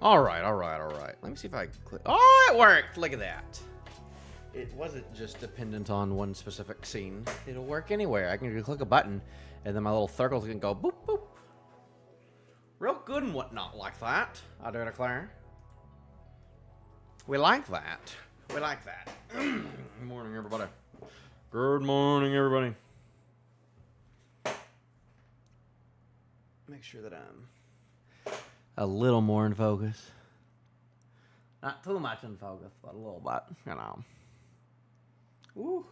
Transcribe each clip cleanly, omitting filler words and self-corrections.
All right. Let me see if I click. Oh, it worked. Look at that. It wasn't just dependent on one specific scene. It'll work anywhere. I can click a button, and then my little circles can go boop, boop. Real good and whatnot like that, I do declare. We like that. We like that. Good morning, everybody. Good morning, everybody. Make sure that I'm a little more in focus. Not too much in focus, but a little bit, you know. Woo.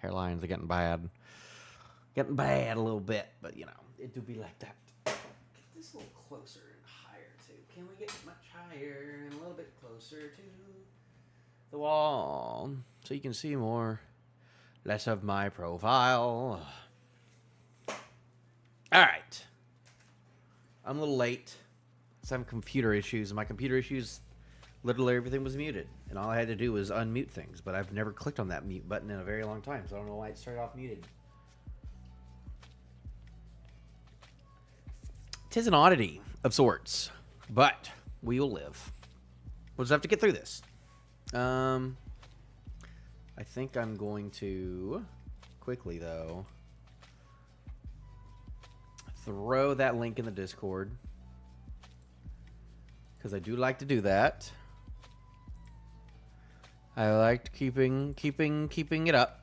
Hairlines are getting bad. Getting bad a little bit, but, you know, it do be like that. Get this a little closer and higher, too. Can we get much higher and a little bit closer to the wall so you can see more, less of my profile. All right. I'm a little late. I have computer issues, and my computer issues, literally everything was muted, and all I had to do was unmute things, but I've never clicked on that mute button in a very long time, so I don't know why it started off muted. 'Tis an oddity of sorts, but we will live. We'll just have to get through this. I think I'm going to quickly, though, throw that link in the Discord, because I do like to do that. I liked keeping it up.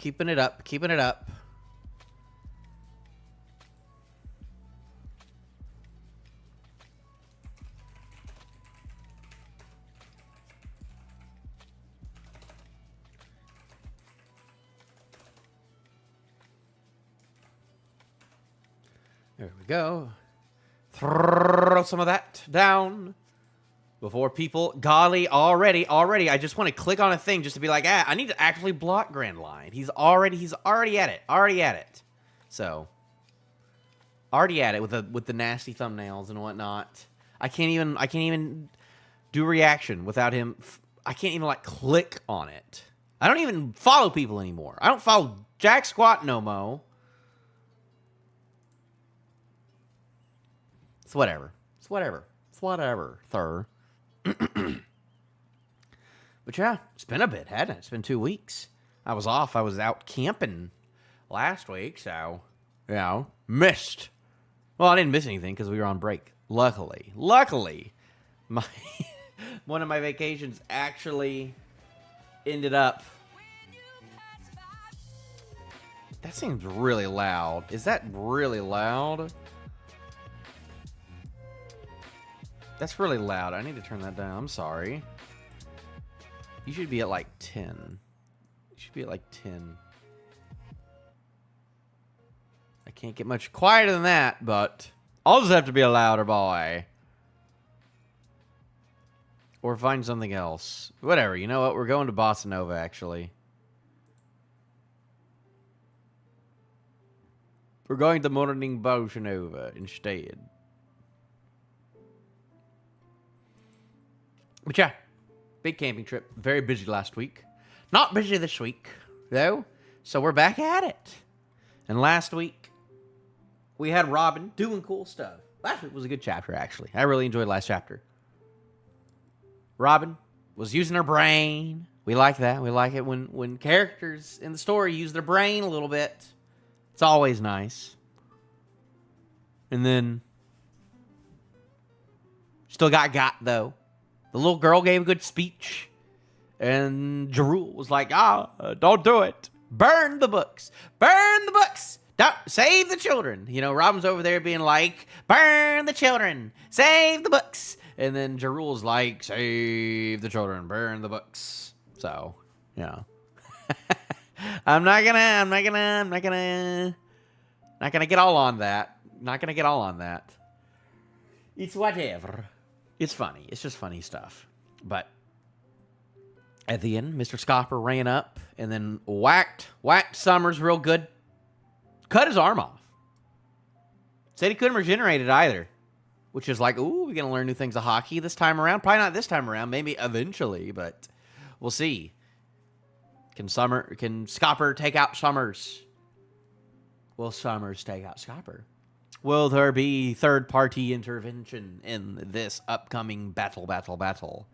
There we go. Throw some of that down. Before people, golly, already, I just want to click on a thing just to be like, I need to actually block Grand Line. He's already at it. So, already at it with the nasty thumbnails and whatnot. I can't even do reaction without him. I can't even like click on it. I don't even follow people anymore. I don't follow jack squat no mo. It's whatever, sir. But yeah, it's been a bit, hasn't it? It's been 2 weeks. I was off. I was out camping last week, so, you know, missed. Well, I didn't miss anything because we were on break. Luckily, my one of my vacations actually ended up. That seems really loud. Is that really loud? That's really loud. I need to turn that down. I'm sorry. You should be at like 10. You should be at like 10. I can't get much quieter than that, but I'll just have to be a louder boy. Or find something else. Whatever. You know what? We're going to Bossa Nova, actually. We're going to Morning Bossa Nova instead. But yeah, big camping trip. Very busy last week. Not busy this week, though. So we're back at it. And last week, we had Robin doing cool stuff. Last week was a good chapter, actually. I really enjoyed last chapter. Robin was using her brain. We like that. We like it when characters in the story use their brain a little bit. It's always nice. And then, still got though. The little girl gave a good speech, and Jerul was like, don't do it. Burn the books. Burn the books. Don't save the children. You know, Robin's over there being like, burn the children. Save the books. And then Jerul's like, save the children. Burn the books. So, you know. I'm not gonna get all on that. Not gonna get all on that. It's whatever. It's funny. It's just funny stuff. But at the end, Mr. Scopper ran up and then whacked Sommers real good. Cut his arm off. Said he couldn't regenerate it either. Which is like, ooh, we're going to learn new things of hockey this time around. Probably not this time around. Maybe eventually, but we'll see. Can Scopper take out Sommers? Will Sommers take out Scopper? Will there be third-party intervention in this upcoming battle?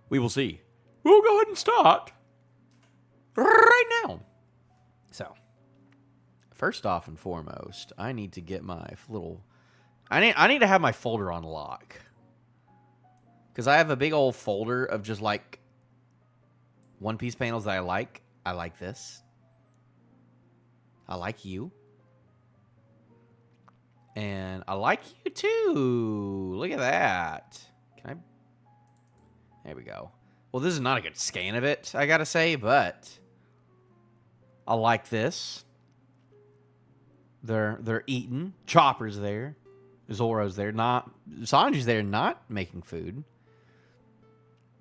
We will see. We'll go ahead and start right now. So, first off and foremost, I need to get my little... I need to have my folder on lock. Because I have a big old folder of just, like, one-piece panels that I like. I like this. I like you. And I like you, too. Look at that. Can I... There we go. Well, this is not a good scan of it, I gotta say, but... I like this. They're eating. Chopper's there. Zoro's there. Sanji's there, not making food.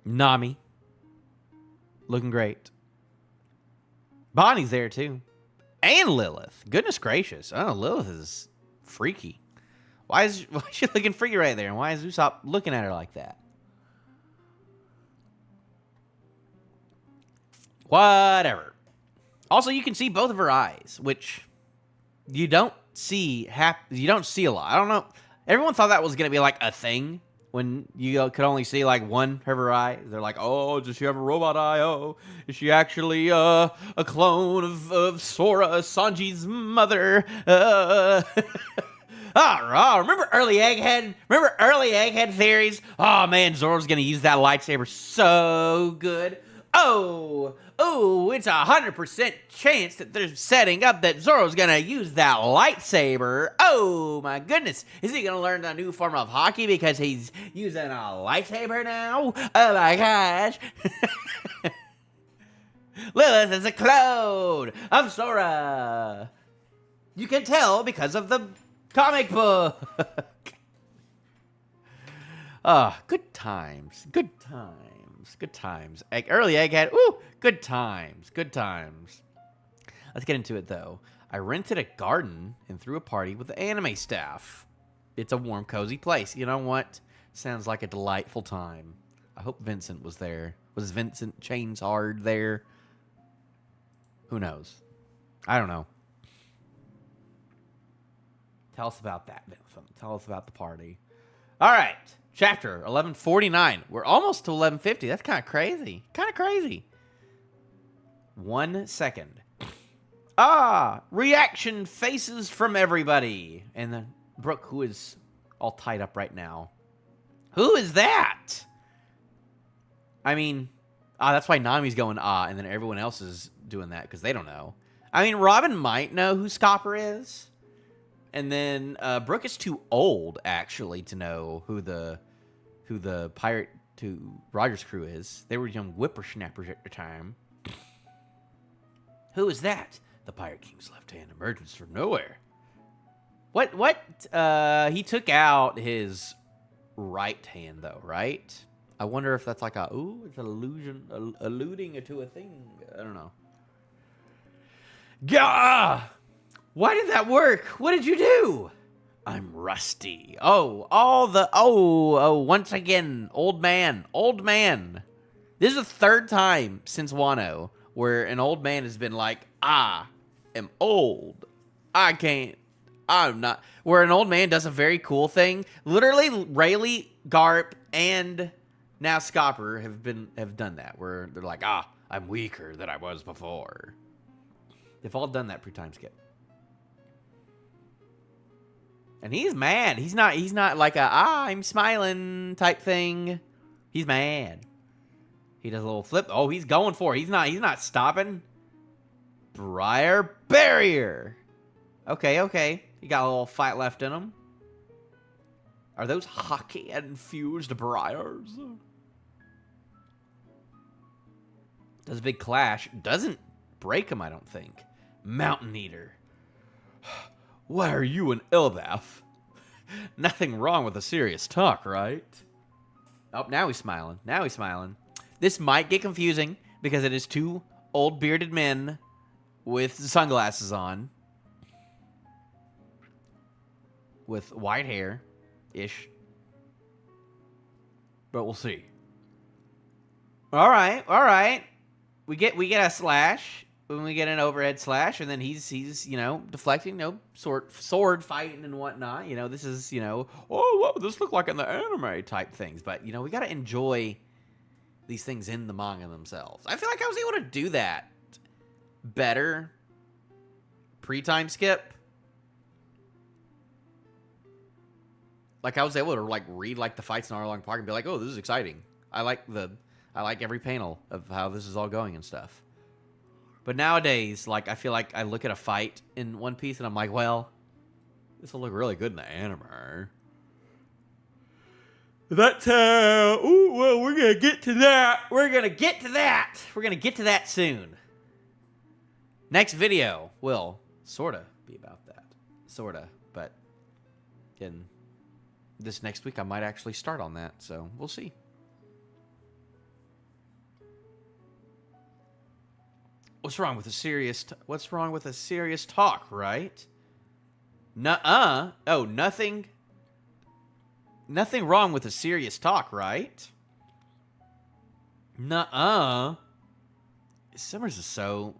Nami. Looking great. Bonnie's there, too. And Lilith. Goodness gracious. Oh, Lilith is freaky. Why is she looking freaky right there? And why is Usopp looking at her like that? Whatever. Also, you can see both of her eyes, which you don't see a lot. I don't know. Everyone thought that was going to be like a thing when you could only see like one of her eyes. They're like, oh, does she have a robot eye? Oh, is she actually a clone of Sora, Sanji's mother? Remember early Egghead? Remember early Egghead theories? Oh, man, Zoro's going to use that lightsaber so good. Oh, it's 100% chance that they're setting up that Zoro's going to use that lightsaber. Oh, my goodness. Is he going to learn a new form of hockey because he's using a lightsaber now? Oh, my gosh. Lilith is a clone of Sora. You can tell because of the comic book. Good times. Good times. Good times. Early Egghead. Ooh, good times. Good times. Let's get into it, though. I rented a garden and threw a party with the anime staff. It's a warm, cozy place. You know what? Sounds like a delightful time. I hope Vincent was there. Was Vincent Chainshard there? Who knows? I don't know. Tell us about that, Vincent. Tell us about the party. All right. Chapter 1149. We're almost to 1150. That's kind of crazy. 1 second. Reaction faces from everybody. And then Brooke, who is all tied up right now. Who is that? I mean, that's why Nami's going, and then everyone else is doing that because they don't know. I mean, Robin might know who Scopper is. And then Brooke is too old, actually, to know who the pirate to Roger's crew is. They were young whippersnappers at the time. Who is that? The Pirate King's left hand emerges from nowhere. What? He took out his right hand, though, right? I wonder if that's like it's an illusion, alluding to a thing. I don't know. Gah! Why did that work? What did you do? I'm rusty. Once again, old man. This is the third time since Wano where an old man has been like, I am old. I'm not. Where an old man does a very cool thing. Literally, Rayleigh, Garp, and now Scopper have done that. Where they're like, I'm weaker than I was before. They've all done that pre-time skip. And he's mad. He's not like I'm smiling type thing. He's mad. He does a little flip. Oh, he's going for it. He's not stopping. Briar barrier. Okay. He got a little fight left in him. Are those hockey infused briars? Does a big clash. Doesn't break him, I don't think. Mountain Eater. Why are you an Elbaf? Nothing wrong with a serious talk, right? Oh, now he's smiling. This might get confusing because it is two old bearded men with sunglasses on. With white hair-ish. But we'll see. All right. We get a slash. when we get an overhead slash, and then he's you know, deflecting, you know, sword fighting and whatnot. You know, this is, you know, oh, whoa, this looked like in the anime type things. But, you know, we got to enjoy these things in the manga themselves. I feel like I was able to do that better pre-time skip. Like, I was able to, like, read, like, the fights in Arlong Park and be like, oh, this is exciting. I like every panel of how this is all going and stuff. But nowadays, like, I feel like I look at a fight in One Piece and I'm like, well, this will look really good in the anime. That's ooh, well, we're going to get to that. We're going to get to that. We're going to get to that soon. Next video will sort of be about that. Sort of. But in this next week, I might actually start on that. So we'll see. What's wrong with a serious talk, right? Nuh-uh. Oh, nothing wrong with a serious talk, right? Nuh-uh. Sommers is so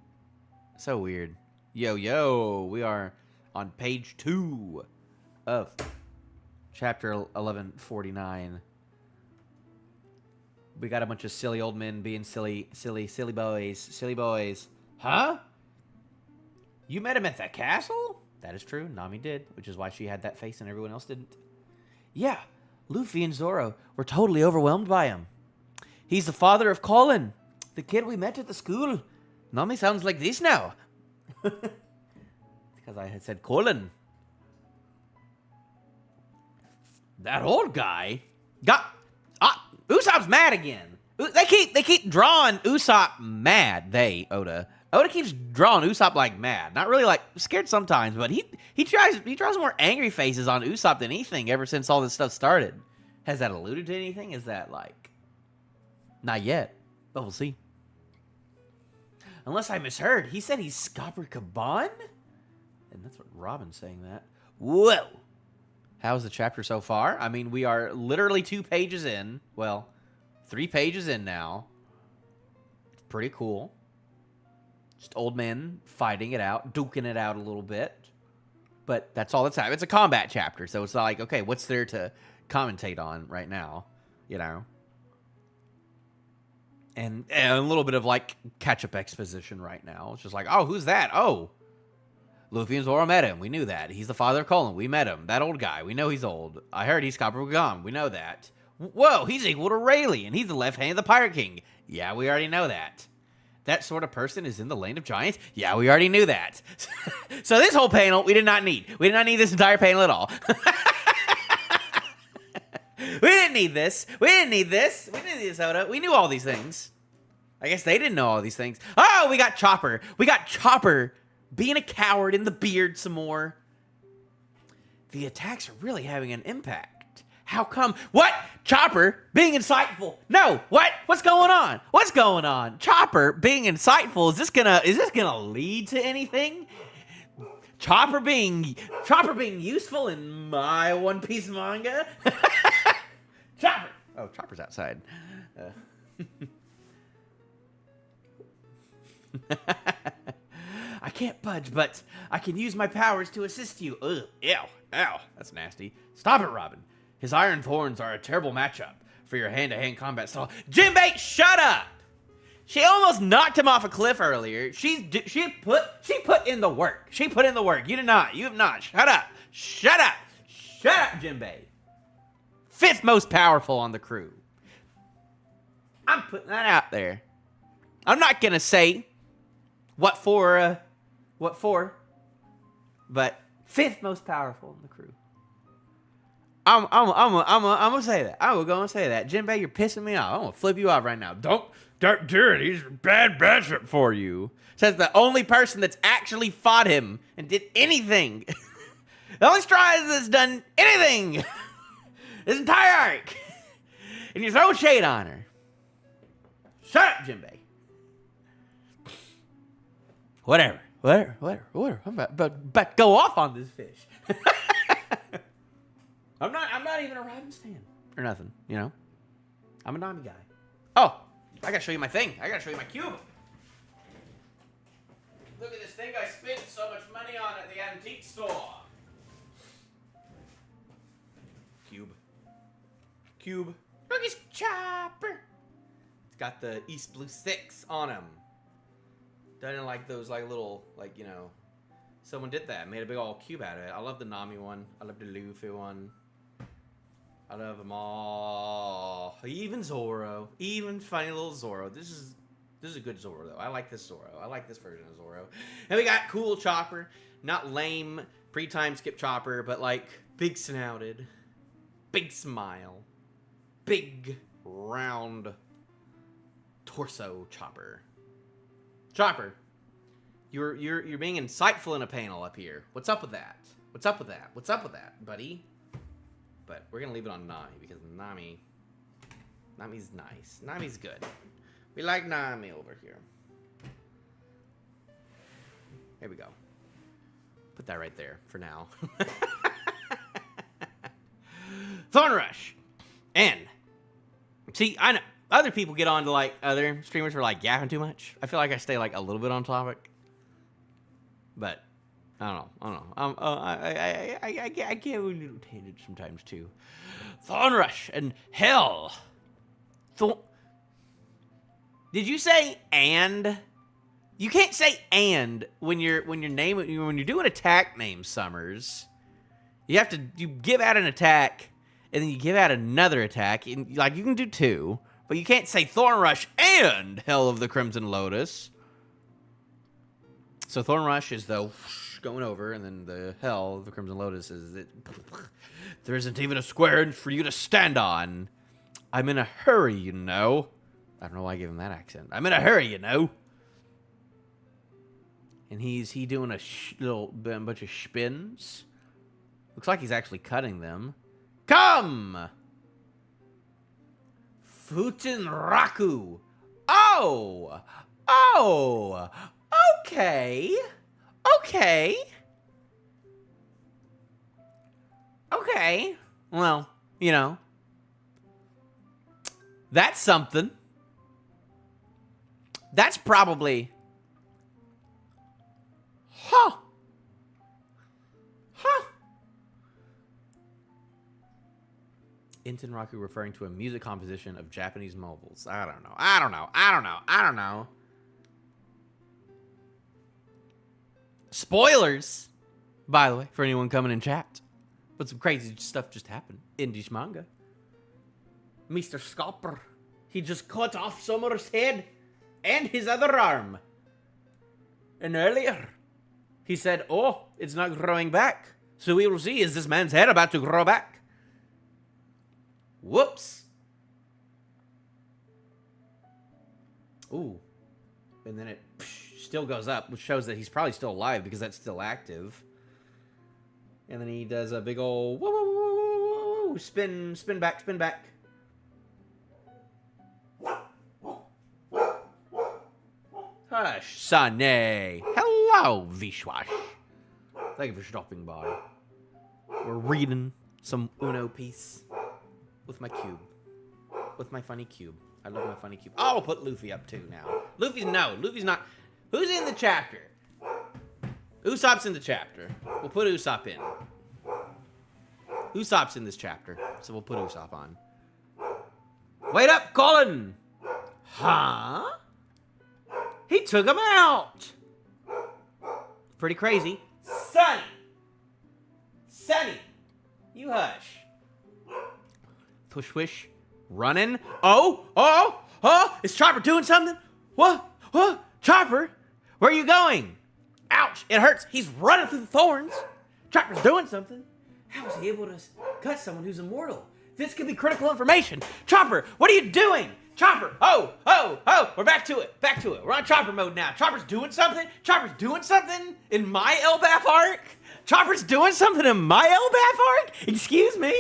weird. Yo, we are on page 2 of chapter 1149. We got a bunch of silly old men being silly boys. Huh? You met him at the castle? That is true. Nami did, which is why she had that face and everyone else didn't. Yeah, Luffy and Zoro were totally overwhelmed by him. He's the father of Colin, the kid we met at the school. Nami sounds like this now. Because I had said Colin. That old guy got... Usopp's mad again. They keep drawing Usopp mad. Oda keeps drawing Usopp like mad. Not really like scared sometimes, but he draws more angry faces on Usopp than anything ever since all this stuff started. Has that alluded to anything? Is that like not yet? But we'll see. Unless I misheard, he said he's Scopper Kaban, and that's what Robin's saying. That. Whoa. How's the chapter so far? I mean, we are literally 2 pages in. Well, 3 pages in now. It's pretty cool. Just old men fighting it out, duking it out a little bit. But that's all that's happening. It's a combat chapter, so it's not like, okay, what's there to commentate on right now? You know? And a little bit of, like, catch-up exposition right now. It's just like, oh, who's that? Oh. Luffy and Zoro met him. We knew that. He's the father of Colin. We met him. That old guy. We know he's old. I heard he's Scopper Gone. We know that. Whoa, he's equal to Rayleigh, and he's the left hand of the Pirate King. Yeah, we already know that. That sort of person is in the Land of Giants. Yeah, we already knew that. So this whole panel, we did not need. We did not need this entire panel at all. We didn't need this. We didn't need this. We didn't need this, Oda. We knew all these things. I guess they didn't know all these things. Oh, we got Chopper. We got Chopper being a coward in the beard some more. The attacks are really having an impact. How come? What? Chopper being insightful. No, what? What's going on? What's going on? Chopper being insightful. Is this gonna lead to anything? Chopper being useful in my One Piece manga? Chopper! Oh, Chopper's outside. I can't budge, but I can use my powers to assist you. Ugh, ew, ow, that's nasty. Stop it, Robin. His iron thorns are a terrible matchup for your hand-to-hand combat style. Jinbei, shut up! She almost knocked him off a cliff earlier. She put in the work. She put in the work. You did not. You have not. Shut up. Shut up. Shut up, Jinbei. 5th most powerful on the crew. I'm putting that out there. I'm not gonna say what for, but 5th most powerful in the crew. I'm gonna say that. I will go and say that. Jinbei, you're pissing me off. I'm gonna flip you off right now. Don't do it. He's a bad matchup for you. Says the only person that's actually fought him and did anything. The only Strides that's done anything this entire arc. And you throw shade on her. Shut up, Jinbei. Whatever. I'm about to go off on this fish. I'm not even a Robin stan or nothing, you know. I'm a Nami guy. Oh, I gotta show you my thing. I gotta show you my cube. money on at the antique store. Cube. Look, it's Chopper. It's got the East Blue 6 on him. Doesn't like those like little like someone did that, made a big old cube out of it. I love the Nami one. I love the Luffy one. I love them all. Even Zoro. Even funny little Zoro. This is a good Zoro though. I like this Zoro. I like this version of Zoro. And we got cool Chopper. Not lame pre-time skip Chopper, but like big snouted. Big smile. Big round torso Chopper. Chopper. You're being insightful in a panel up here. What's up with that? What's up with that? What's up with that, buddy? But we're gonna leave it on Nami because Nami's nice. Nami's good. We like Nami over here. There we go. Put that right there for now. Thorn Rush. And see, I know other people get on to like other streamers who are like yapping too much. I feel like I stay like a little bit on topic. But I don't know. I get a little tangent sometimes too. Thorn Rush and Hell. Did you say and? You can't say and when you're doing attack name Sommers. You give out an attack and then you give out another attack, and like you can do two, but you can't say Thorn Rush and Hell of the Crimson Lotus. So Thorn Rush is the going over, and then the Hell of the Crimson Lotus is that there isn't even a square inch for you to stand on. I'm in a hurry, you know. I don't know why I gave him that accent. I'm in a hurry, you know. And he doing a bunch of spins. Looks like he's actually cutting them. Come! Futenraku. Oh! Oh! Okay. Okay. Okay. Well, that's something. That's probably... Huh. Inten-raku referring to a music composition of Japanese mobiles. I don't know. Spoilers, by the way, for anyone coming in chat. But some crazy stuff just happened in this manga. Mr. Scopper, he just cut off Sommers' head and his other arm. And earlier, he said, oh, it's not growing back. So we will see, is this man's head about to grow back? Whoops. Ooh. And then it still goes up, which shows that he's probably still alive because that's still active. And then he does a big old whoa, whoa, whoa, whoa, whoa, spin back. Hush, Sunny. Hello, Vishwash. Thank you for stopping by. We're reading some Uno piece with my cube. With my funny cube. I love my funny cube. Oh, we'll put Luffy up too now. Luffy's not. Who's in the chapter? Usopp's in the chapter. We'll put Usopp in. Usopp's in this chapter, so we'll put Usopp on. Wait up, Colin! Huh? He took him out! Pretty crazy. Sunny! You hush. Push wish. Running. Oh! Is Chopper doing something? What? Chopper? Where are you going? Ouch! It hurts. He's running through the thorns. Chopper's doing something. How is he able to cut someone who's immortal? This could be critical information. Chopper, what are you doing? Chopper! Oh! We're back to it. We're on Chopper mode now. Chopper's doing something in my Elbaf arc. Chopper's doing something in my Elbaf arc. Excuse me.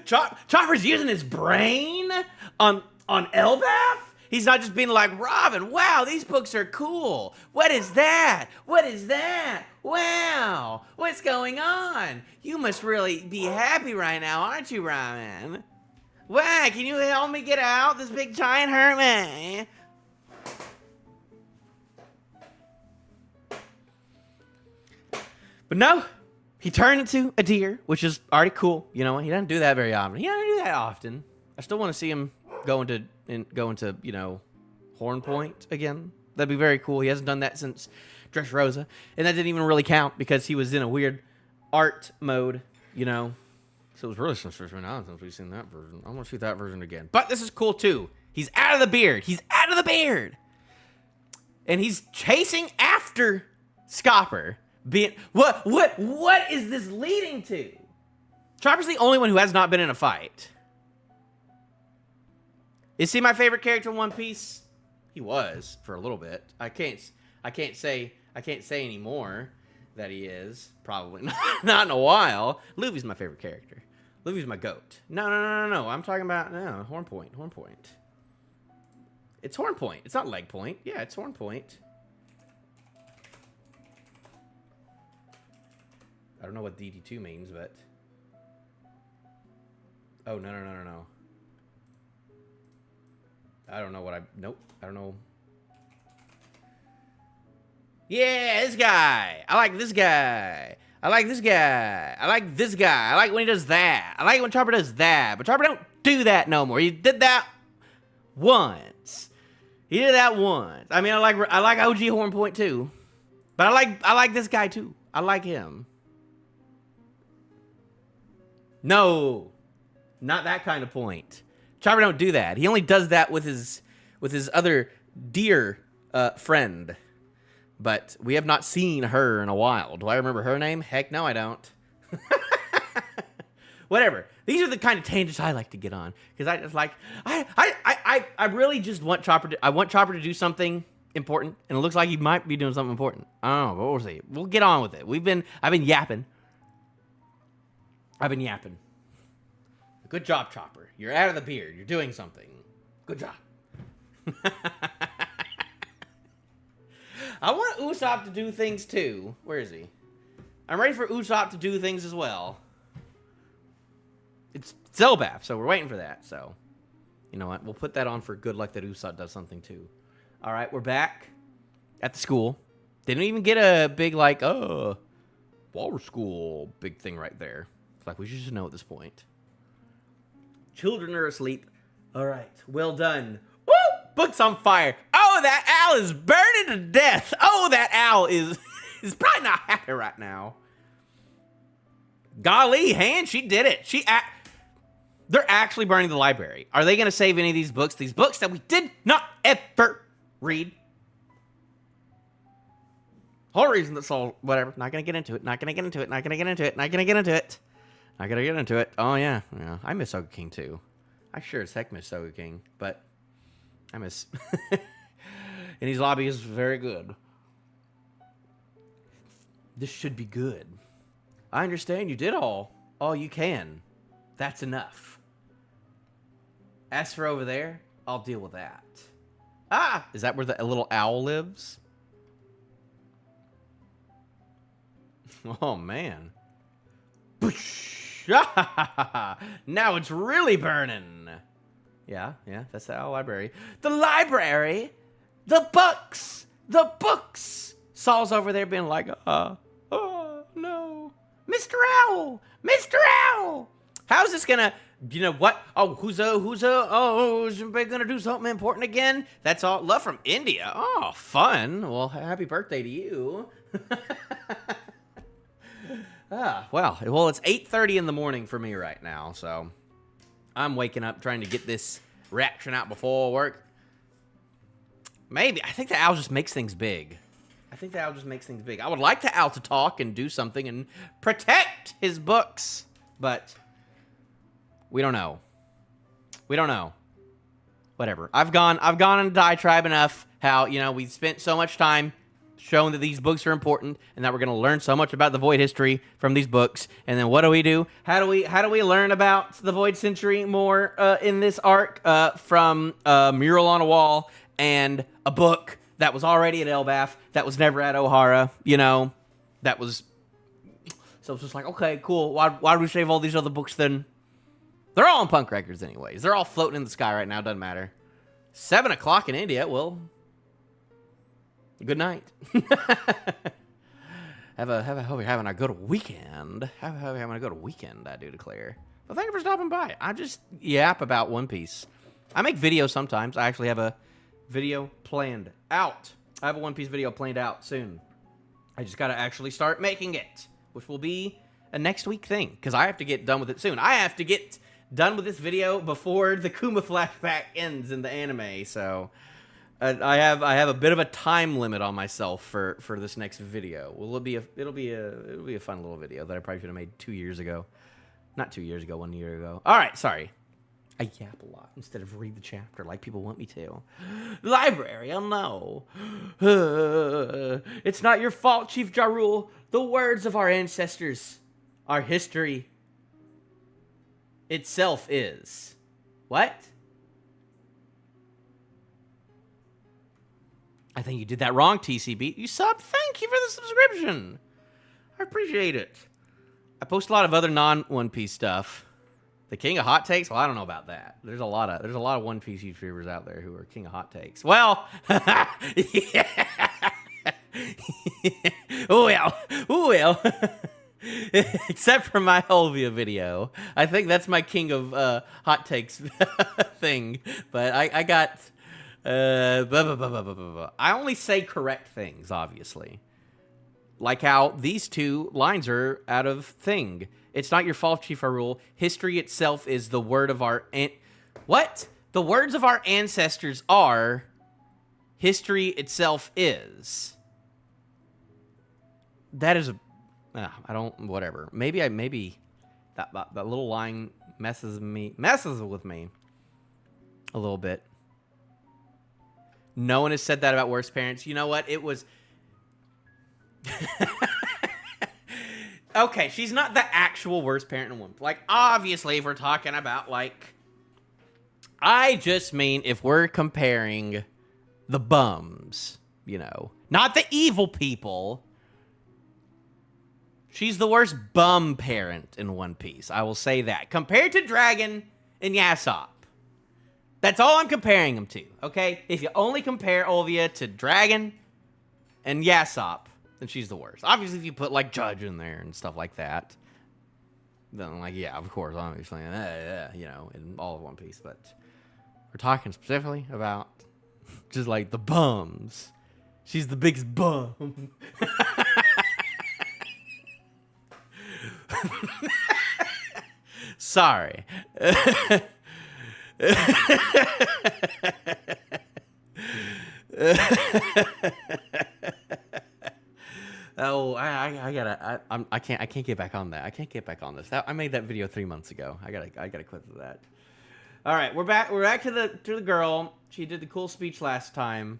Chopper's using his brain on Elbaf. He's not just being like, Robin, wow, these books are cool. What is that? Wow, what's going on? You must really be happy right now, aren't you, Robin? Wow, can you help me get out? This big giant hurt me. But no, he turned into a deer, which is already cool. You know, he doesn't do that very often. He doesn't do that often. I still want to see him go into you know, Horn Point again. That'd be very cool. He hasn't done that since Dressrosa, and that didn't even really count because he was in a weird art mode, you know. So it was really since we've seen that version. I want to see that version again. But this is cool too. He's out of the beard. He's out of the beard, and he's chasing after Scopper. What is this leading to? Chopper's the only one who has not been in a fight. Is he my favorite character in One Piece? He was for a little bit. I can't say anymore that he is. Probably not in a while. Luffy's my favorite character. Luffy's my goat. No. I'm talking about Horn Point. It's Horn Point. It's not Leg Point. Yeah, it's Horn Point. I don't know what DD2 means, but oh no. I don't know what nope. I don't know. Yeah, this guy. I like this guy. I like this guy. I like this guy. I like when he does that. I like when Chopper does that. But Chopper don't do that no more. He did that once. He did that once. I mean, I like OG Horn Point too. But I like this guy too. I like him. No. Not that kind of point. Chopper don't do that. He only does that with his other deer friend. But we have not seen her in a while. Do I remember her name? Heck no, I don't. Whatever. These are the kind of tangents I like to get on because I just like I really just want Chopper to do something important, and it looks like he might be doing something important. I don't know, but we'll see. We'll get on with it. I've been yapping. Good job, Chopper. You're out of the beard. You're doing something. Good job. I want Usopp to do things too. Where is he? I'm ready for Usopp to do things as well. It's Zelbath, so we're waiting for that. So, you know what? We'll put that on for good luck that Usopp does something too. All right, we're back at the school. Didn't even get a big Walrus School big thing right there. It's like we should just know at this point. Children are asleep. All right, well done. Woo! Book's on fire. Oh, that owl is burning to death. Oh, that owl is probably not happy right now. Golly, Han, she did it. They're actually burning the library. Are they going to save any of these books? These books that we did not ever read. Whole reason that's all, whatever. Not going to get into it. Not going to get into it. Oh, yeah. I miss Soga King, too. I sure as heck miss Soga King, but I miss... And his lobby is very good. This should be good. I understand you did all you can. That's enough. As for over there, I'll deal with that. Ah! Is that where the little owl lives? Oh, man. Now it's really burning. Yeah, that's the owl library. The library? The books! Saul's over there being like, oh, no. Mr. Owl! How's this gonna, you know what? Oh, who's gonna do something important again? That's all. Love from India. Oh, fun. Well, happy birthday to you. Well, it's 8:30 in the morning for me right now, so I'm waking up trying to get this reaction out before work. Maybe. I think the owl just makes things big. I would like the owl to talk and do something and protect his books, but we don't know. Whatever. I've gone on a diatribe enough how, you know, we spent so much time showing that these books are important and that we're going to learn so much about the Void history from these books. And then what do? How do we learn about the Void Century more in this arc from a mural on a wall and a book that was already at Elbaf, that was never at Ohara, you know, that was... So it's just like, okay, cool. Why do we save all these other books then? They're all on Punk Records anyways. They're all floating in the sky right now. Doesn't matter. 7 o'clock in India. Well, good night. Hope you're having a good weekend. Hope you're having a good weekend, I do declare. Well, thank you for stopping by. I just yap about One Piece. I make videos sometimes. I actually have a video planned out. I have a One Piece video planned out soon. I just got to actually start making it, which will be a next week thing, because I have to get done with it soon. I have to get done with this video before the Kuma flashback ends in the anime, so I have a bit of a time limit on myself for this next video. Well, it'll be a fun little video that I probably should have made 2 years ago. Not 2 years ago, 1 year ago. All right, sorry. I yap a lot instead of read the chapter like people want me to. Library, oh no. It's not your fault, Chief Ja Rule. The words of our ancestors, our history itself is. What? I think you did that wrong, TCB. You subbed? Thank you for the subscription. I appreciate it. I post a lot of other non-One Piece stuff. The King of Hot Takes? Well, I don't know about that. There's a lot of One Piece YouTubers out there who are King of Hot Takes. Well, yeah. well. Except for my Holvia video. I think that's my King of Hot Takes thing. But I got... blah, blah, blah, blah, blah, blah. I only say correct things, obviously. Like how these two lines are out of thing. It's not your fault, Chief Arul. History itself is the word of our... What? The words of our ancestors are... History itself is. That is... I don't... Whatever. Maybe that little line messes with me a little bit. No one has said that about worst parents. You know what? It was... Okay, she's not the actual worst parent in one. Like, obviously, if we're talking about, like... I just mean if we're comparing the bums, you know. Not the evil people. She's the worst bum parent in One Piece. I will say that. Compared to Dragon and Yasop. That's all I'm comparing them to, okay? If you only compare Olvia to Dragon and Yasop, then she's the worst. Obviously, if you put, like, Judge in there and stuff like that, then, like, yeah, of course, obviously, you know, in all of One Piece. But we're talking specifically about just, like, the bums. She's the biggest bum. Sorry. Oh, I can't get back on that. I can't get back on this. I made that video 3 months ago. I gotta quit that. All right, we're back to the girl. She did the cool speech last time.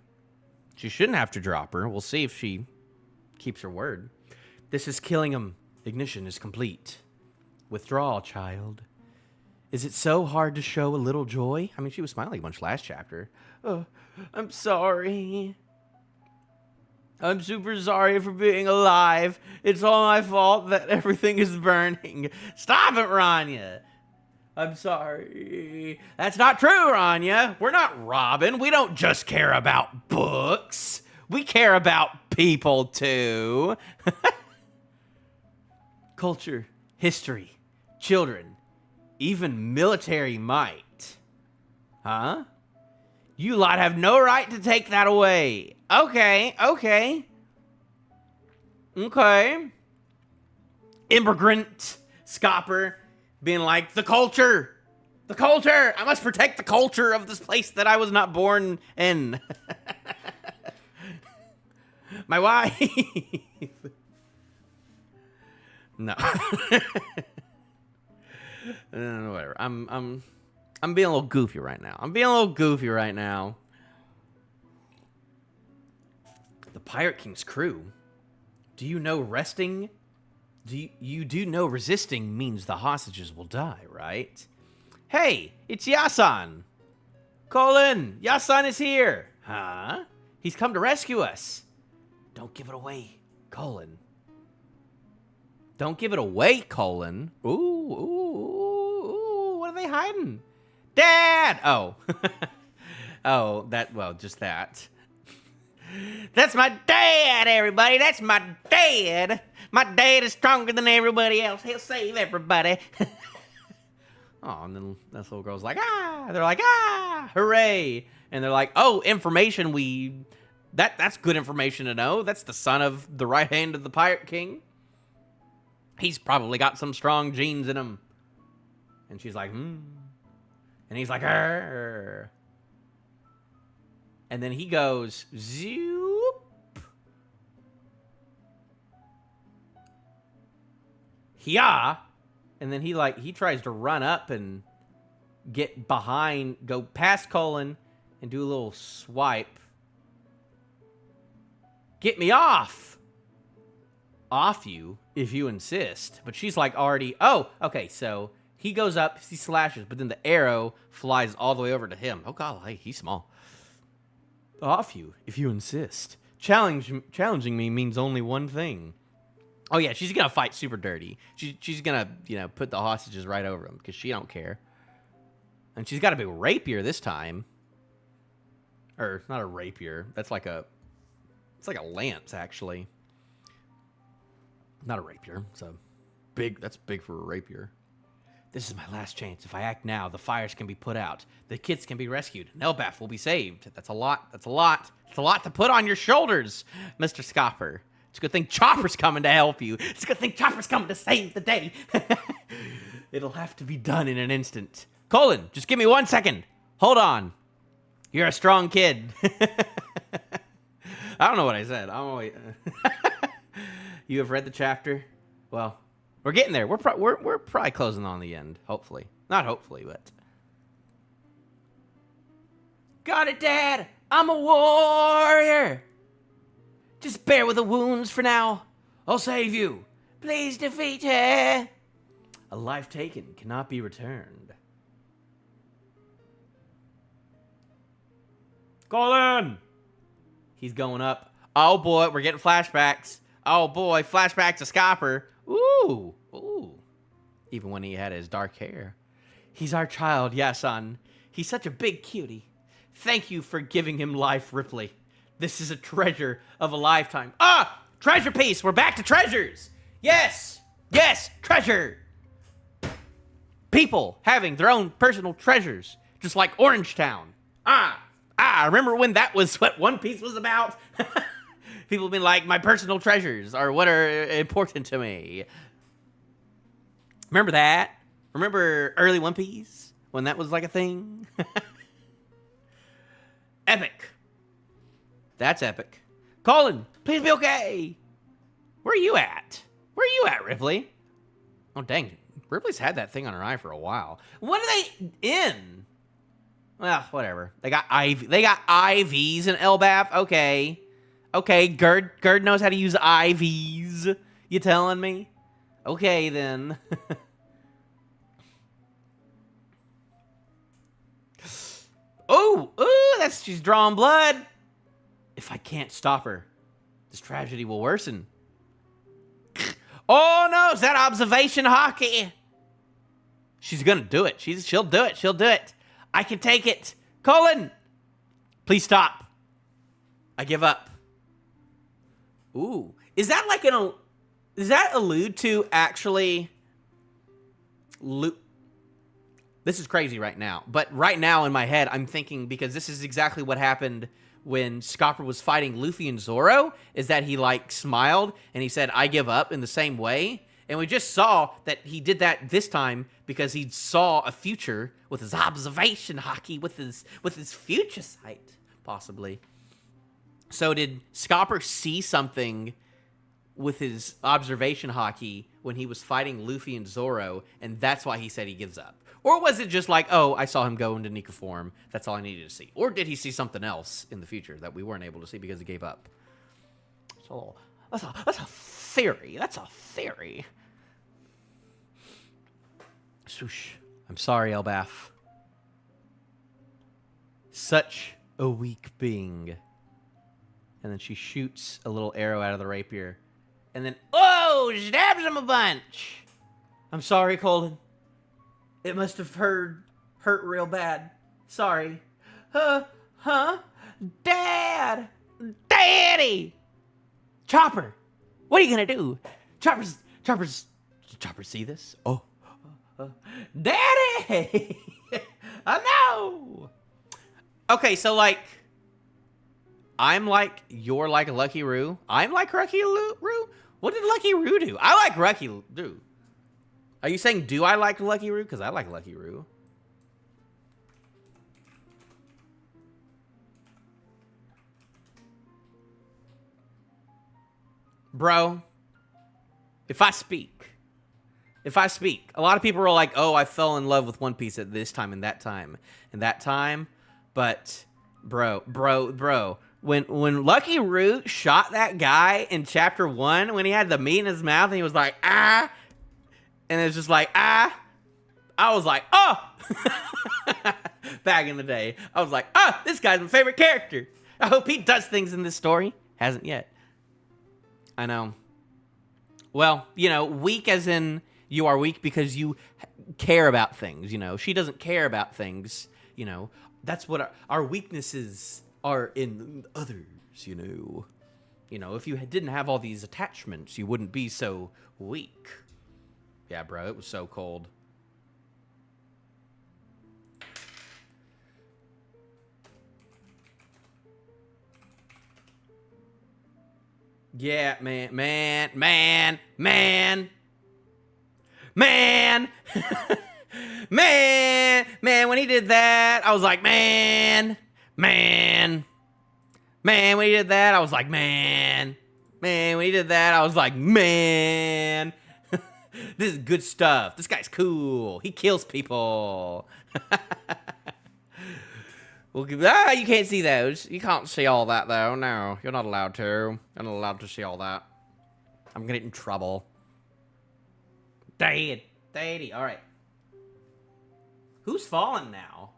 She shouldn't have to drop her. We'll see if she keeps her word. This is killing him. Ignition is complete. Withdrawal, child. Is it so hard to show a little joy? I mean, she was smiling a bunch last chapter. Oh, I'm sorry. I'm super sorry for being alive. It's all my fault that everything is burning. Stop it, Rania. I'm sorry. That's not true, Rania. We're not Robin. We don't just care about books. We care about people, too. Culture, history, children, even military might. Huh? You lot have no right to take that away. Okay. Immigrant Scopper being like, the culture. I must protect the culture of this place that I was not born in. My wife. No. Whatever. I'm being a little goofy right now. The Pirate King's crew. Do you know resisting means the hostages will die, right? Hey, it's Yasan. Call in. Yasan is here. Huh? He's come to rescue us. Don't give it away, Colin. Don't give it away, Colin. Ooh, what are they hiding? Dad! Oh. Just that. That's my dad, everybody. That's my dad. My dad is stronger than everybody else. He'll save everybody. Oh, and then this little girl's like, ah. They're like, ah, hooray. And they're like, oh, information that's good information to know. That's the son of the right hand of the Pirate King. He's probably got some strong genes in him. And she's like, And he's like, arr. And then he goes, zoop. Yeah. And then he tries to run up and get behind, go past Colin and do a little swipe. Get me off. Off you, if you insist. But she's like already, oh, okay, so he goes up, he slashes, but then the arrow flies all the way over to him. Oh, God, he's small. Off you, if you insist. Challenging me means only one thing. Oh, yeah, she's going to fight super dirty. She's going to, put the hostages right over him because she don't care. And she's got a big rapier this time. Or, not a rapier. It's like a lance, actually. Not a rapier. That's big for a rapier. This is my last chance. If I act now, the fires can be put out. The kids can be rescued. Nelbath will be saved. That's a lot. It's a lot to put on your shoulders, Mr. Scopper. It's a good thing Chopper's coming to help you. It's a good thing Chopper's coming to save the day. It'll have to be done in an instant. Colin, just give me 1 second. Hold on. You're a strong kid. I don't know what I said. You have read the chapter? Well, we're getting there. We're probably closing on the end, hopefully. Not hopefully, but... Got it, Dad! I'm a warrior! Just bear with the wounds for now. I'll save you. Please defeat her. A life taken cannot be returned. Colin! He's going up. Oh, boy, we're getting flashbacks. Oh, boy, flashback to Scopper. Ooh. Even when he had his dark hair. He's our child, yeah, son. He's such a big cutie. Thank you for giving him life, Ripley. This is a treasure of a lifetime. Ah! Treasure piece! We're back to treasures! Yes! Yes! Treasure! People having their own personal treasures. Just like Orangetown. Remember when that was what One Piece was about? People have been like, my personal treasures are what are important to me. Remember that? Remember early One Piece? When that was like a thing? Epic. That's epic. Colin, please be okay. Where are you at? Where are you at, Ripley? Oh, dang. Ripley's had that thing on her eye for a while. What are they in? Well, whatever. They got IVs in Elbaf. Okay. Okay, Gerd knows how to use IVs. You telling me? Okay, then. She's drawing blood. If I can't stop her, this tragedy will worsen. Oh, no, is that observation hockey? She's gonna do it. She'll do it. She'll do it. I can take it. Colin, please stop. I give up. Ooh. Is that like does that allude to actually... This is crazy right now. But right now in my head, I'm thinking, because this is exactly what happened when Scopper was fighting Luffy and Zoro, is that he, like, smiled and he said, I give up in the same way. And we just saw that he did that this time because he saw a future with his observation hockey, with his future sight, possibly. So did Scopper see something with his observation hockey when he was fighting Luffy and Zoro, and that's why he said he gives up? Or was it just like, oh, I saw him go into Nika form, that's all I needed to see? Or did he see something else in the future that we weren't able to see because he gave up? So, that's a theory. That's a theory. Swoosh. I'm sorry, Elbaf. Such a weak being. And then she shoots a little arrow out of the rapier. And then, stabs him a bunch. I'm sorry, Colin. It must have hurt real bad. Sorry. Dad! Daddy! Chopper, what are you gonna do? Chopper, see this? Oh. Daddy! I know! Okay, so like, you're like Lucky Roo. I'm like Lucky Roo? What did Lucky Roo do? I like Lucky Roo. Are you saying, do I like Lucky Roo? Because I like Lucky Roo. Bro, if I speak, a lot of people are like, oh, I fell in love with One Piece at this time and that time and that time. But, bro, when Lucky Roo shot that guy in chapter 1, when he had the meat in his mouth and he was like, ah, and it was just like, ah, I was like, oh, back in the day, I was like, oh, this guy's my favorite character. I hope he does things in this story. Hasn't yet. I know. Well, you know, weak as in you are weak because you care about things, you know. She doesn't care about things, you know. That's what our weaknesses are in others, you know. You know, if you didn't have all these attachments, you wouldn't be so weak. Yeah, bro, it was so cold. Yeah, man, man, when he did that, I was like, man, when he did that, I was like, man, when he did that, I was like, man, this is good stuff. This guy's cool. He kills people. Well, you can't see those. You can't see all that, though. No, you're not allowed to. You're not allowed to see all that. I'm gonna get in trouble. Daddy. All right. Who's fallen now?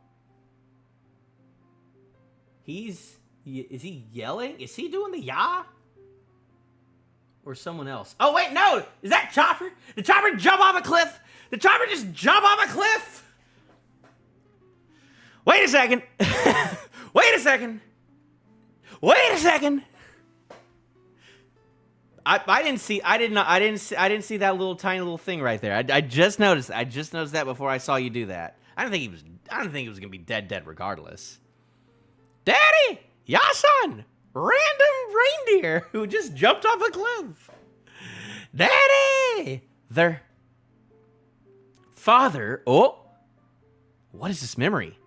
Is he yelling? Is he doing the yah? Or someone else? Oh, wait, no! Is that Chopper? Did Chopper jump off a cliff? Did Chopper just jump off a cliff? Wait a second. Wait a second. I didn't see that little tiny little thing right there. I just noticed that before I saw you do that. I didn't think he was gonna be dead regardless. Daddy, Yasan, random reindeer who just jumped off a cliff. Daddy, their father. Oh, what is this memory?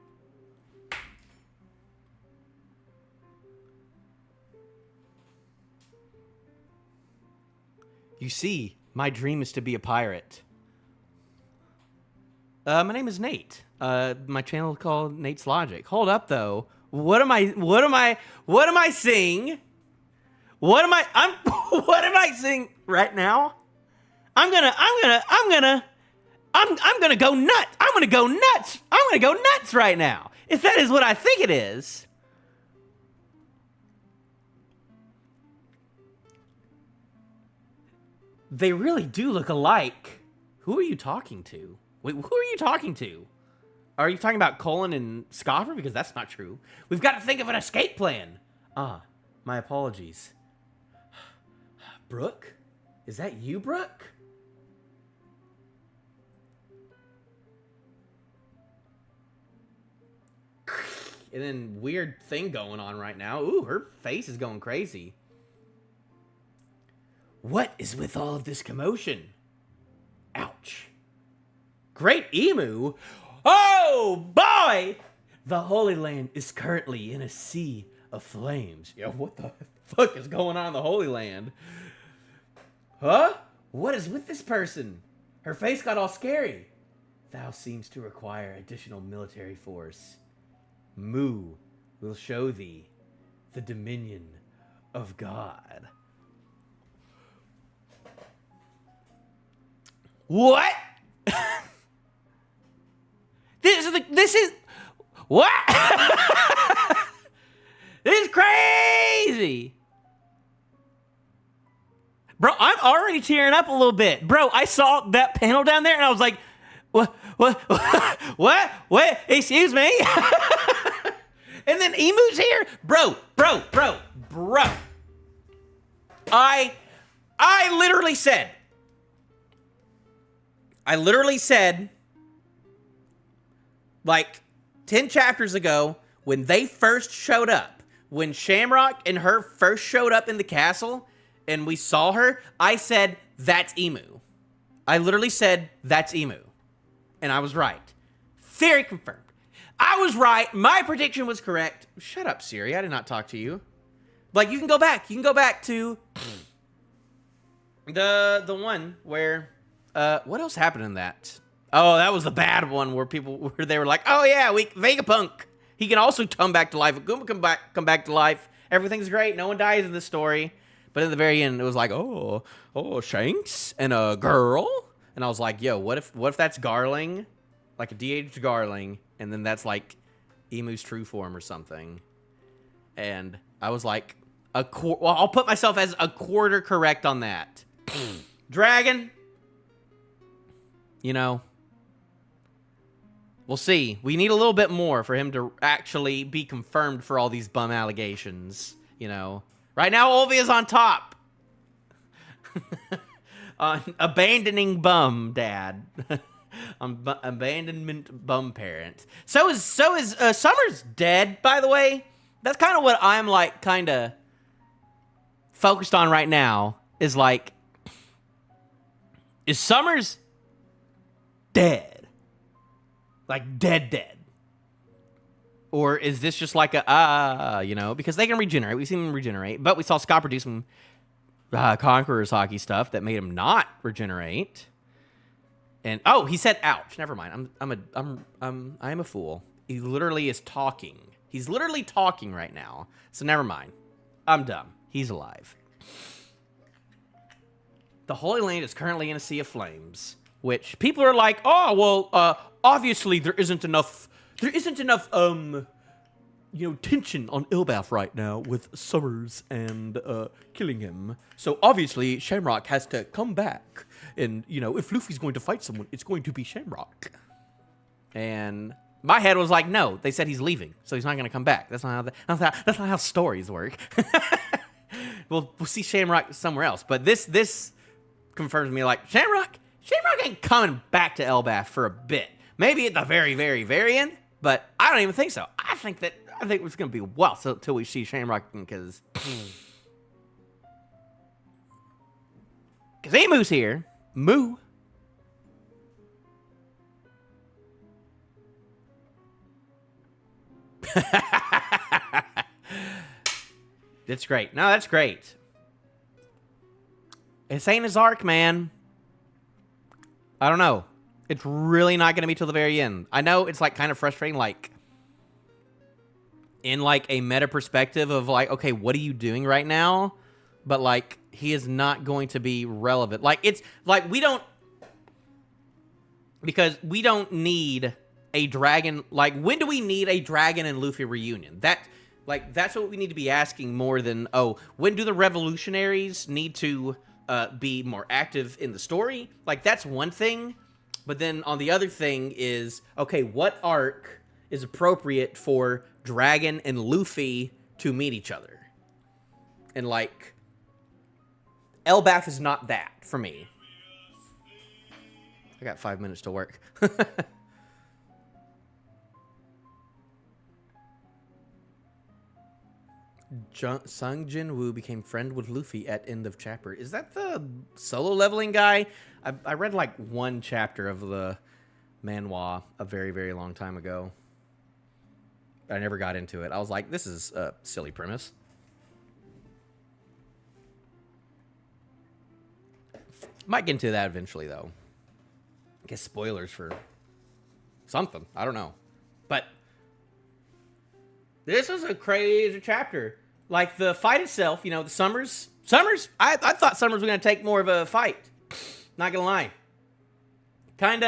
You see, my dream is to be a pirate. My name is Nate. My channel is called Nate's Logic. Hold up, though. What am I seeing? What am I seeing right now? I'm gonna go nuts. I'm gonna go nuts right now. If that is what I think it is. They really do look alike. Who are you talking to? Wait, who are you talking to? Are you talking about Colin and Scopper? Because that's not true. We've got to think of an escape plan. Ah, my apologies. Brooke? Is that you, Brooke? And then weird thing going on right now. Ooh, her face is going crazy. What is with all of this commotion? Ouch. Great Emu? Oh, boy! The Holy Land is currently in a sea of flames. Yo, what the fuck is going on in the Holy Land? Huh? What is with this person? Her face got all scary. Thou seems to require additional military force. Mu will show thee the dominion of God. What? This is what? This is crazy. Bro, I'm already tearing up a little bit. Bro, I saw that panel down there and I was like, what, excuse me? And then Emu's here? Bro. I literally said, like, 10 chapters ago, when they first showed up, when Shamrock and her first showed up in the castle, and we saw her, I said, that's Emu. I literally said, that's Emu. And I was right. Theory confirmed. I was right. My prediction was correct. Shut up, Siri. I did not talk to you. Like, you can go back. You can go back to the one where, what else happened in that? Oh, that was the bad one where they were like, oh yeah, Vegapunk. He can also come back to life. Akuma come back to life. Everything's great. No one dies in this story. But at the very end, it was like, oh, Shanks and a girl. And I was like, yo, what if that's Garling? Like a de-aged Garling. And then that's like Emu's true form or something. And I was like, well, I'll put myself as a quarter correct on that. Dragon. You know. We'll see. We need a little bit more for him to actually be confirmed for all these bum allegations. You know. Right now, Olvi is on top. Abandoning bum dad. Abandonment bum parent. So is Sommers dead, by the way? That's kind of what I'm like kind of focused on right now. Is like, is Sommers dead? Like dead? Or is this just like a, you know, because they can regenerate. We've seen them regenerate, but we saw Scopper do some Conqueror's hockey stuff that made him not regenerate. And oh, he said, "Ouch." Never mind. I'm a fool. He literally is talking. He's literally talking right now. So never mind. I'm dumb. He's alive. The Holy Land is currently in a sea of flames, which people are like, "Oh, well, obviously there isn't enough, tension on Elbaf right now with Sommers and killing him. So obviously Shamrock has to come back. And, you know, if Luffy's going to fight someone, it's going to be Shamrock." And my head was like, no, they said he's leaving, so he's not going to come back. That's not how stories work. We'll see Shamrock somewhere else. But this confirms me, like, Shamrock ain't coming back to Elbaf for a bit. Maybe at the very, very, very end, but I don't even think so. I think it's going to be a while till we see Shamrock, because Emu's here. Moo. That's great. No, that's great. This ain't his arc, man. I don't know. It's really not going to be till the very end. I know it's like kind of frustrating, like in like a meta perspective of like, okay, what are you doing right now? But like, he is not going to be relevant. Like, it's like because we don't need a dragon. Like, when do we need a Dragon and Luffy reunion? That's what we need to be asking more than, oh, when do the revolutionaries need to be more active in the story? Like, that's one thing. But then on the other thing is, okay, what arc is appropriate for Dragon and Luffy to meet each other? And like, Elbaf is not that for me. I got 5 minutes to work. Sung Jin Woo became friend with Luffy at end of chapter. Is that the solo leveling guy? I read like one chapter of the manhwa a very, very long time ago. I never got into it. I was like, this is a silly premise. Might get into that eventually, though. I guess spoilers for something. I don't know. But this was a crazy chapter. Like, the fight itself, you know, the Sommers, I thought Sommers was going to take more of a fight. Not going to lie. Kind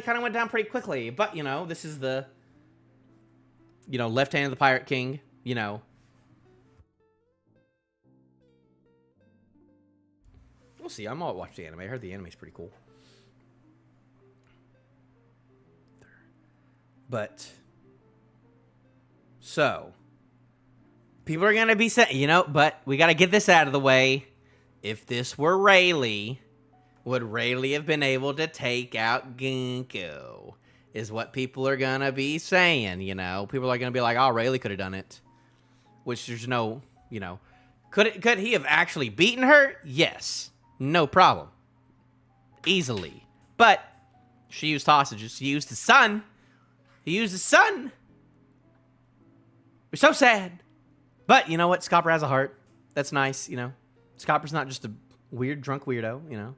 of went down pretty quickly. But, you know, this is the, you know, left hand of the Pirate King, you know. We'll see. I'm all watch the anime. I heard the anime's pretty cool. But so people are gonna be saying, you know, but we gotta get this out of the way. If this were Rayleigh, would Rayleigh have been able to take out Ginkgo? Is what people are gonna be saying, you know. People are gonna be like, oh, Rayleigh could have done it. Which there's no, you know. Could he have actually beaten her? Yes. No problem. Easily. But she used hostages. She used the sun. He used the sun. We're so sad. But you know what? Scopper has a heart. That's nice, you know. Scopper's not just a weird drunk weirdo, you know.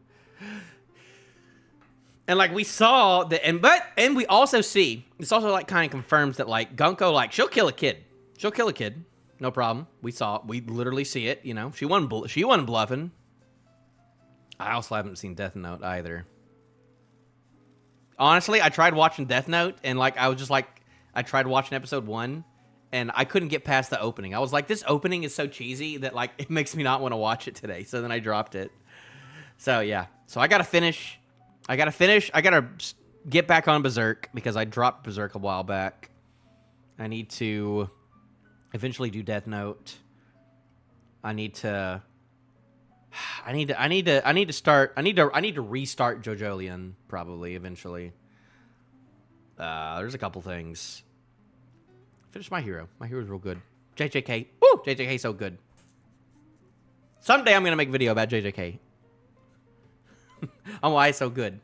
And like we saw and we also see, this also like kind of confirms that like Gunko, like she'll kill a kid. She'll kill a kid. No problem. We literally see it, you know. She wasn't bluffing. I also haven't seen Death Note either. Honestly, I tried watching Death Note and like I tried watching episode 1 and I couldn't get past the opening. I was like, this opening is so cheesy that like it makes me not want to watch it today. So then I dropped it. So yeah. So I gotta finish. I gotta get back on Berserk because I dropped Berserk a while back. I need to eventually do Death Note. I need to restart JoJolion probably eventually. There's a couple things. Finish My Hero. My Hero's real good. JJK. Woo! JJK's so good. Someday I'm gonna make a video about JJK. On why it's so good.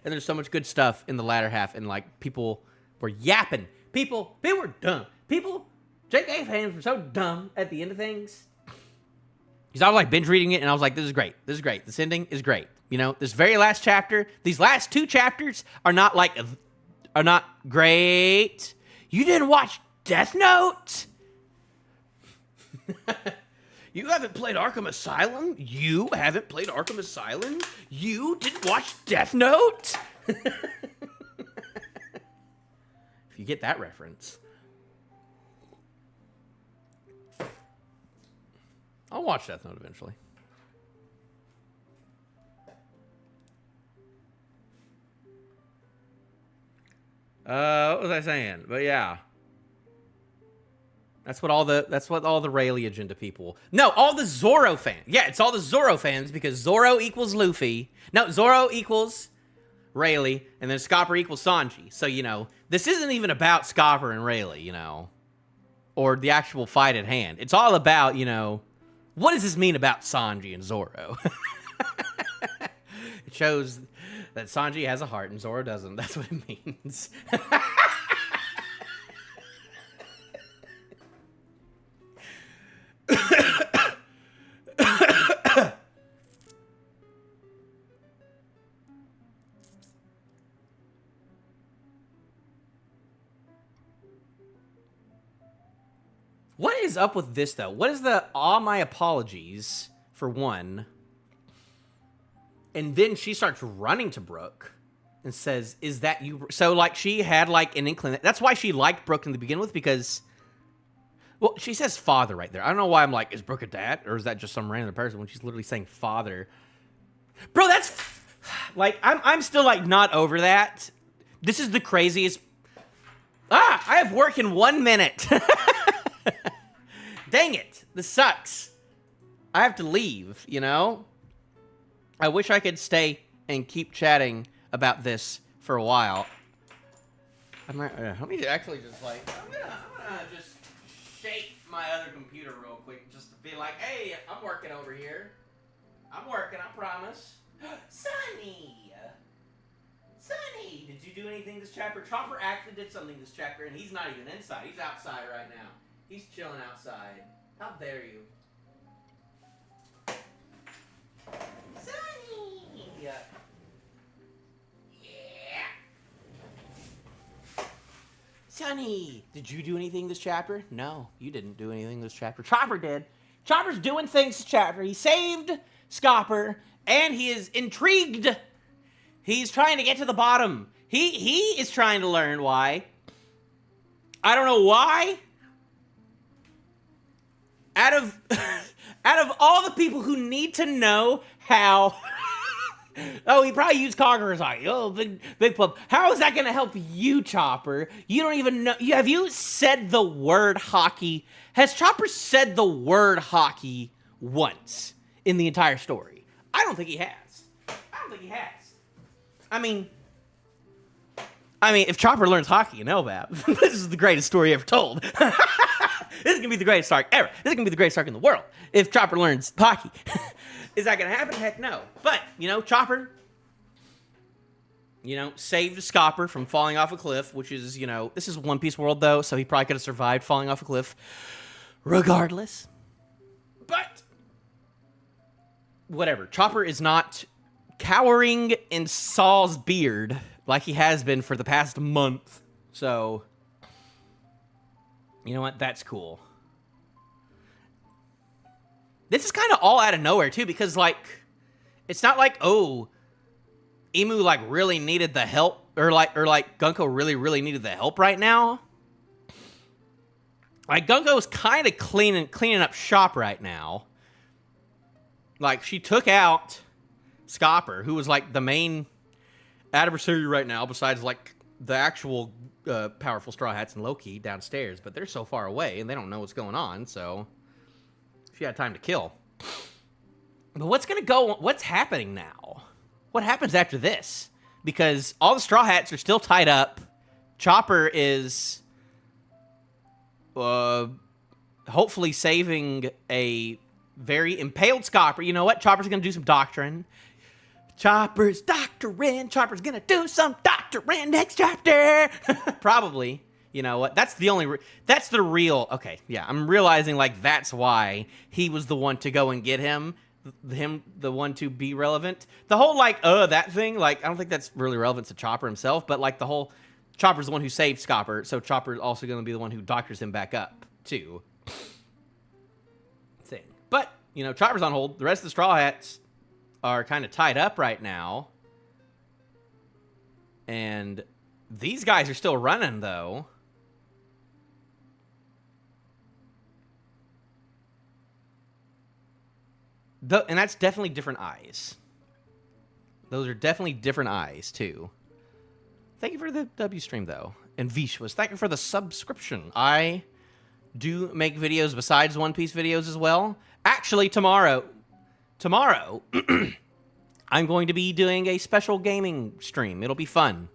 And there's so much good stuff in the latter half, and like people were yapping. People were dumb. JK fans were so dumb at the end of things. Because I was like binge reading it, and I was like, this is great. This is great. This ending is great. You know, this very last chapter, these last 2 chapters are not great. You didn't watch Death Note? You haven't played Arkham Asylum? You haven't played Arkham Asylum? You didn't watch Death Note? If you get that reference. I'll watch Death Note eventually. What was I saying? But yeah. That's what all the Rayleigh agenda people. No, all the Zoro fans. Yeah, it's all the Zoro fans because Zoro equals Luffy. No, Zoro equals Rayleigh, and then Scopper equals Sanji. So, you know, this isn't even about Scopper and Rayleigh, you know, or the actual fight at hand. It's all about, you know, what does this mean about Sanji and Zoro? It shows that Sanji has a heart and Zoro doesn't. That's what it means. What is up with this, though? What is the, my apologies, for one. And then she starts running to Brooke and says, is that you? So, like, she had, like, an inkling. That's why she liked Brooke in the begin with, because, well, she says father right there. I don't know why I'm like, is Brooke a dad? Or is that just some random person when she's literally saying father? Bro, that's, like, I'm still, like, not over that. This is the craziest. I have work in 1 minute. Dang it. This sucks. I have to leave, you know? I wish I could stay and keep chatting about this for a while. Let me actually just, like, I'm gonna just shake my other computer real quick just to be like, hey, I'm working over here. I'm working, I promise. Sonny! Sonny! Did you do anything this chapter? Chopper actually did something this chapter, and he's not even inside. He's outside right now. He's chilling outside. How dare you? Sonny! Yeah. Sonny! Did you do anything this chapter? No, you didn't do anything this chapter. Chopper did. Chopper's doing things this chapter. He saved Scopper, and he is intrigued. He's trying to get to the bottom. He is trying to learn why. I don't know why. Out of all the people who need to know how Oh, he probably used Conqueror's Eye. Oh, big pump. How is that going to help you, Chopper? You don't even know. Have you said the word hockey? Has Chopper said the word hockey once in the entire story? I don't think he has. I mean, if Chopper learns hockey in LVAP, this is the greatest story ever told. This is going to be the greatest arc ever. This is going to be the greatest arc in the world if Chopper learns hockey. Is that going to happen? Heck no. But, Chopper, saved Scopper from falling off a cliff, which is, this is One Piece world, though, so he probably could have survived falling off a cliff regardless. But, whatever. Chopper is not cowering in Saul's beard like he has been for the past month. So, you know what? That's cool. This is kind of all out of nowhere, too, because, it's not like, oh, Emu, really needed the help, or Gunko really, really needed the help right now. Gunko's kind of cleaning up shop right now. She took out Scopper, who was, the main adversary right now, besides, the actual powerful Straw Hats and Loki downstairs, but they're so far away, and they don't know what's going on, so she had time to kill. But what's happening now? What happens after this? Because all the Straw Hats are still tied up. Chopper is hopefully saving a very impaled Scopper. You know what? Chopper's going to do some doctoring. Chopper's doctoring. Chopper's going to do some doctoring next chapter. Probably. You know what? That's the real. Okay, yeah. I'm realizing that's why he was the one to go and get him, the one to be relevant. The whole that thing. I don't think that's really relevant to Chopper himself, but the whole Chopper's the one who saved Scopper, so Chopper's also going to be the one who doctors him back up too. Thing, but Chopper's on hold. The rest of the Straw Hats are kind of tied up right now, and these guys are still running though. And that's definitely different eyes. Those are definitely different eyes, too. Thank you for the W stream, though. And Vishwas, thank you for the subscription. I do make videos besides One Piece videos as well. Actually, tomorrow, I'm going to be doing a special gaming stream. It'll be fun.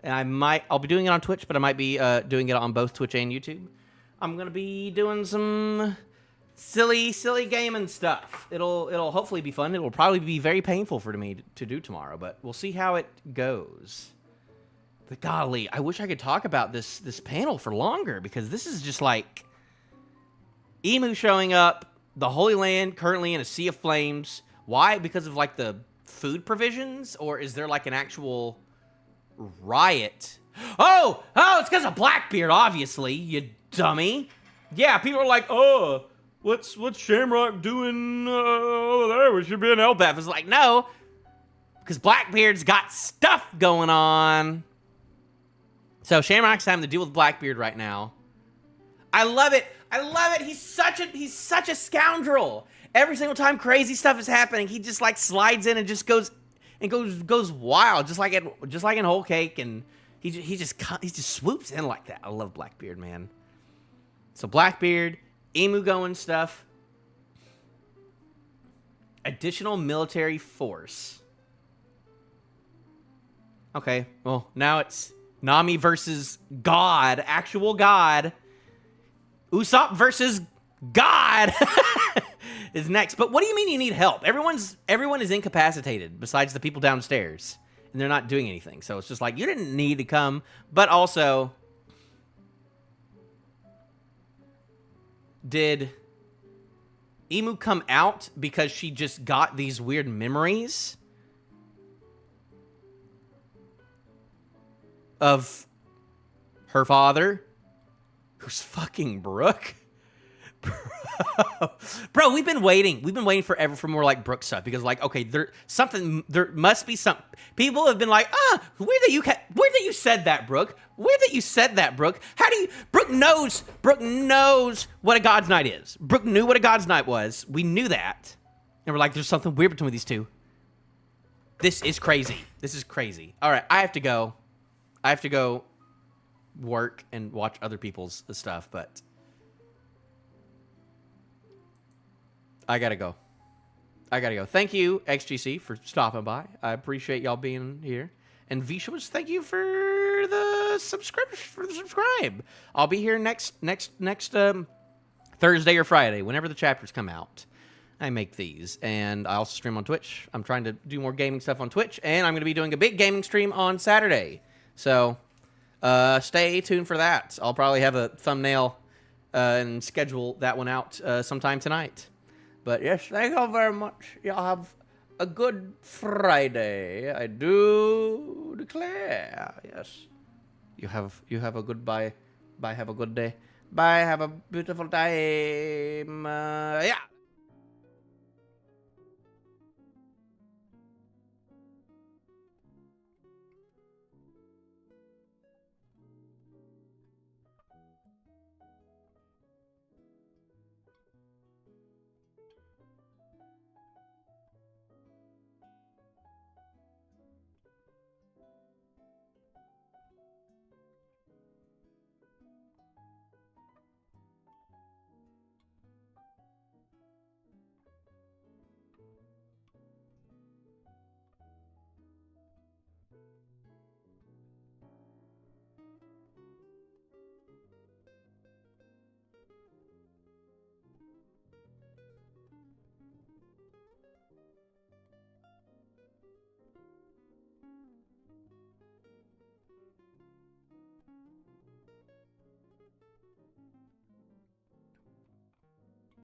And I'll be doing it on Twitch, but I might be doing it on both Twitch and YouTube. I'm going to be doing some silly gaming stuff. It'll hopefully be fun. It will probably be very painful for me to do tomorrow, but we'll see how it goes. But golly, I wish I could talk about this panel for longer, because this is just Emu showing up, the Holy Land currently in a sea of flames. Why? Because of the food provisions, or is there an actual riot? Oh, it's because of Blackbeard, obviously, you dummy. Yeah, people are oh, What's Shamrock doing over there? We should be in LBAF. It's no, because Blackbeard's got stuff going on. So Shamrock's having to deal with Blackbeard right now. I love it. He's such a scoundrel. Every single time crazy stuff is happening, he just slides in and just goes wild, just like in Whole Cake, and he just swoops in like that. I love Blackbeard, man. So Blackbeard, Emu going stuff. Additional military force. Okay, well, now it's Nami versus God. Actual God. Usopp versus God is next. But what do you mean you need help? Everyone is incapacitated besides the people downstairs. And they're not doing anything. So it's just you didn't need to come. But also, did Emu come out because she just got these weird memories of her father, who's fucking Brook? Bro, we've been waiting forever for more Brook stuff, because okay, there must be some people have been weird that you said that, Brook. Weird that you said that, Brook. How do you? Brook knows what a God's Night is. Brook knew what a God's Night was. We knew that, and we're there's something weird between these two. This is crazy. This is crazy. All right, I have to go. I have to go work and watch other people's stuff, but I gotta go. I gotta go. Thank you, XGC, for stopping by. I appreciate y'all being here. And Vishwas, thank you for the subscribe. I'll be here next Thursday or Friday, whenever the chapters come out. I make these, and I also stream on Twitch. I'm trying to do more gaming stuff on Twitch, and I'm going to be doing a big gaming stream on Saturday. So stay tuned for that. I'll probably have a thumbnail and schedule that one out sometime tonight. But yes, thank you all very much. Y'all have a good Friday. I do declare. Yes. You have a good bye. Bye. Have a good day. Bye. Have a beautiful time. Yeah.